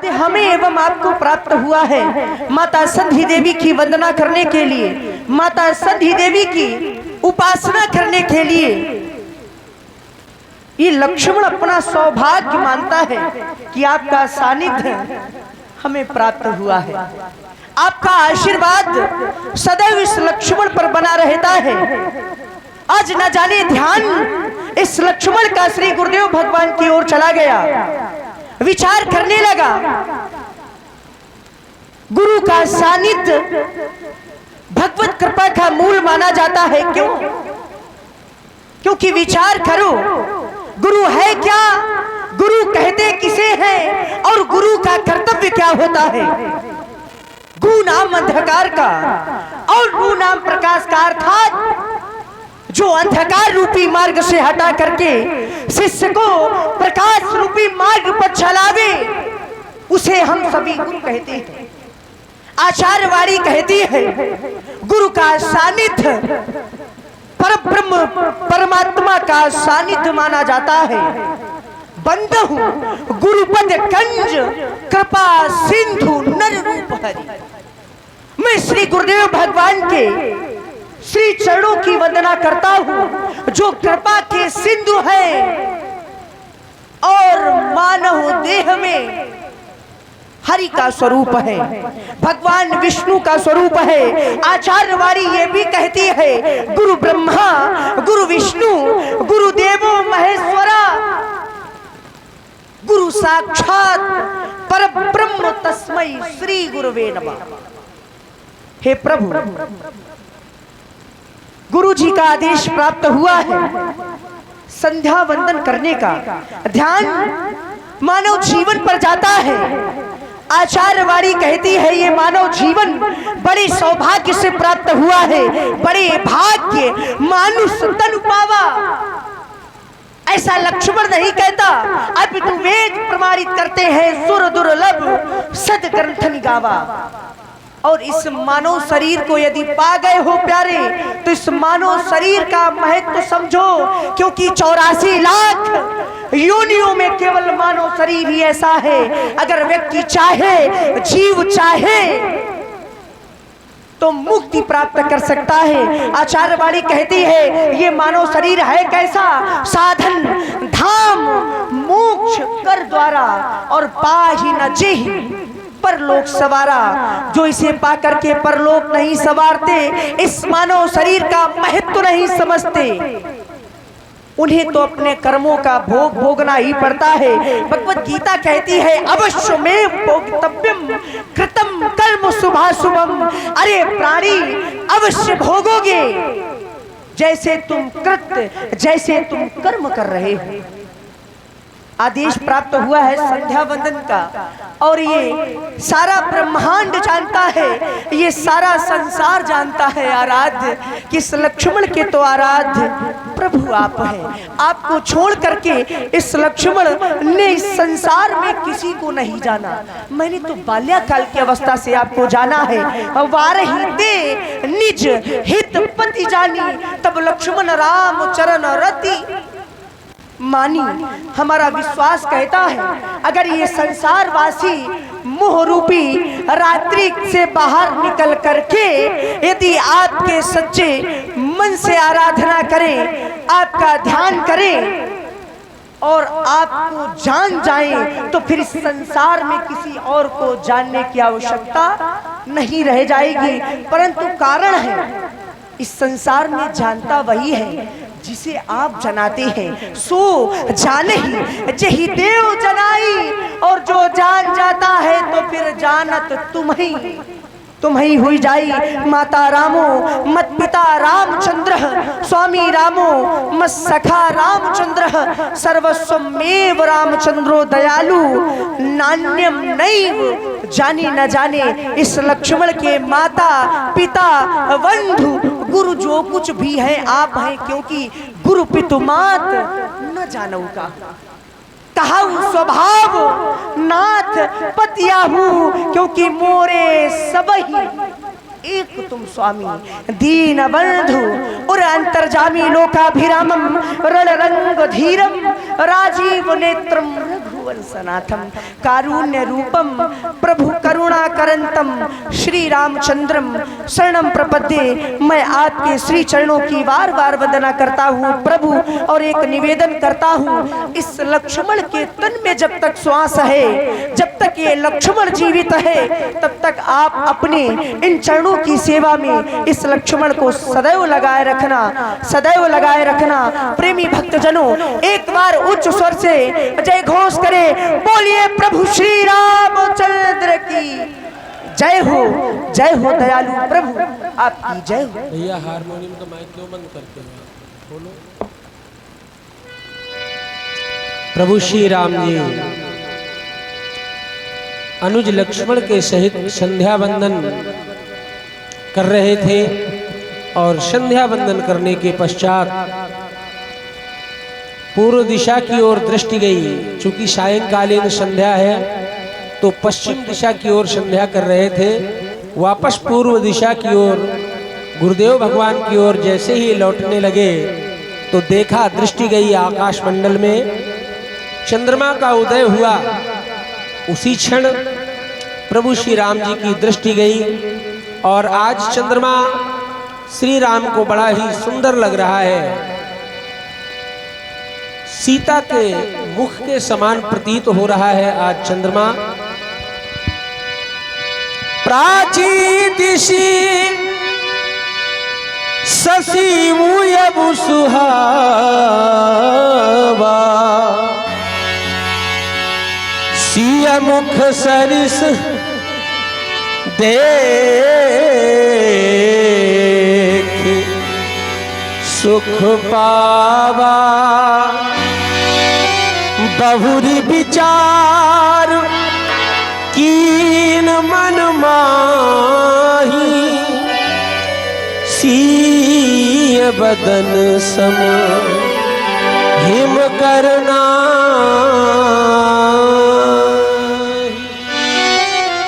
आराध्य हमें एवं आपको प्राप्त हुआ है माता संधि देवी की वंदना करने के लिए, माता संधि देवी की उपासना करने के लिए। ये लक्ष्मण अपना सौभाग्य मानता है कि आपका सानिध्य हमें प्राप्त हुआ है, आपका आशीर्वाद सदैव इस लक्ष्मण पर बना रहता है। आज न जाने ध्यान इस लक्ष्मण का श्री गुरुदेव भगवान की ओर चला गया, विचार करने लगा। गुरु का सानिध्य भगवत कृपा का मूल माना जाता है। क्यों? क्योंकि विचार करो, गुरु है क्या, गुरु कहते किसे हैं और गुरु का कर्तव्य क्या होता है। गु नाम अंधकार का और रू नाम प्रकाश का, अर्थात जो अंधकार रूपी मार्ग से हटा करके शिष्य को प्रकाश रूपी मार्ग पर चलावे, उसे हम सभी गुरु कहते हैं। आचार्यवाणी कहती है गुरु का सानिध्य परब्रह्म परमात्मा का सानिध्य माना जाता है। बंद हूं गुरुपद कंज कृपा सिंधु नर रूप हरि। मैं श्री गुरुदेव भगवान के श्री चरणों की वंदना करता हूं, जो कृपा के सिंधु है और मानव देह में हरि का स्वरूप है, भगवान विष्णु का स्वरूप है। आचार्यवाणी ये भी कहती है गुरु ब्रह्मा गुरु विष्णु गुरु देवो महेश्वरा गुरु साक्षात परब्रह्म तस्मै श्री गुरुवे नमः। हे प्रभु, गुरु जी का आदेश प्राप्त हुआ है संध्या वंदन करने का। ध्यान मानव जीवन पर जाता है। आचार्यवाणी कहती है ये मानव जीवन बड़े सौभाग्य से प्राप्त हुआ है, बड़े भाग्य मानुष तनु पावा। ऐसा लक्ष्मण नहीं कहता, अपितु वेद प्रमाणित करते हैं सुर दुर्लभ सद ग्रंथन गावा। और इस मानव शरीर को यदि पा गए हो प्यारे, तो इस मानव शरीर का महत्व समझो, क्योंकि 84 लाख योनियों में केवल मानव शरीर ही ऐसा है। अगर व्यक्ति चाहे, जीव चाहे, तो मुक्ति प्राप्त कर सकता है। आचार्यवाणी कहती है ये मानव शरीर है कैसा, साधन धाम मोक्ष कर द्वारा और पाहि न जेहि परलोक सवारा। जो इसे पाकर के परलोक नहीं सवारते, इस मानव शरीर का महत्व नहीं समझते, उन्हें तो अपने कर्मों का भोग भोगना ही पड़ता है। भगवत गीता कहती है अवश्य में भोक्तव्यम कृतम कर्म शुभाशुभम। अरे प्राणी, अवश्य भोगोगे जैसे तुम कृत, जैसे तुम कर्म कर रहे हो। आदेश प्राप्त हुआ है संध्या वंदन का, और ये सारा ब्रह्मांड जानता है, ये सारा संसार जानता है आराध्य, किस लक्ष्मण के तो आराध्य प्रभु आप हैं। आपको छोड़ करके इस लक्ष्मण ने इस संसार में किसी को नहीं जाना। मैंने तो बाल्यकाल की अवस्था से आपको जाना है। वारहिते निज हित पति जानी, तब लक्ष्मण राम चरण रति मानी। हमारा विश्वास कहता है अगर ये संसारवासी मोह रूपी रात्रि से बाहर निकल करके यदि आपके सच्चे मन से आराधना करें, आपका ध्यान करें और आपको जान जाएं, तो फिर इस संसार में किसी और को जानने की आवश्यकता नहीं रह जाएगी। परंतु कारण है, इस संसार में जानता वही है जिसे आप जनाते हैं। सो जाने ही जही देव जनाई, और जो जान जाता है तो फिर जानत तुम ही हुई जाई। माता रामो मत पिता रामचंद्र, स्वामी रामो मत सखा रामचंद्र, सर्वस्वमेव रामचंद्रो दयालु, नान्यम नैव जानी न जाने। इस लक्ष्मण के माता पिता बंधु गुरु जो कुछ भी है आप हैं, क्योंकि गुरु पितु मात न जानऊ का कहा स्वभाव नाथ पतियाहू, क्योंकि मोरे सबही एक तुम स्वामी। दीन बंधु और अंतर्जामी लोकाभिरामम रण रंग धीरम राजीव नेत्रम भुवन सनाथम कारुण्य रूपम प्रभु करुणा करंतम श्री रामचंद्रम शरणम प्रपद्ये। मैं आपके श्री चरणों की बार बार वंदना करता हूँ प्रभु, और एक निवेदन करता हूँ, इस लक्ष्मण के तन में जब तक श्वास है, जब तक ये लक्ष्मण जीवित है, तब तक आप अपने इन चरणों की सेवा में इस लक्ष्मण को सदैव लगाए रखना, सदैव लगाए रखना। प्रेमी भक्तजनों, एक बार उच्च स्वर से जय घोष करें, बोलिए प्रभु श्री रामचंद्र की जय हो दयालु प्रभु आपकी जय हो। भैया हारमोनियम का माइक क्यों बंद करते हो? बोलो। प्रभु श्री राम जी अनुज लक्ष्मण के सहित संध्या वंदन कर रहे थे, और संध्या वंदन करने के पश्चात पूर्व दिशा की ओर दृष्टि गई। चूंकि सायंकालीन संध्या है तो पश्चिम दिशा की ओर संध्या कर रहे थे। वापस पूर्व दिशा की ओर गुरुदेव भगवान की ओर जैसे ही लौटने लगे तो देखा, दृष्टि गई आकाश मंडल में चंद्रमा का उदय हुआ। उसी क्षण प्रभु श्री राम जी की दृष्टि गई, और आज चंद्रमा श्री राम को बड़ा ही सुंदर लग रहा है। सीता के मुख के समान प्रतीत हो रहा है आज चंद्रमा। प्राची दिशि शशि मुयबु सुहावा, सिय मुख सरिस देख सुख पावा, बहुरी विचार कीन मन माही, सीय बदन सम हिम करना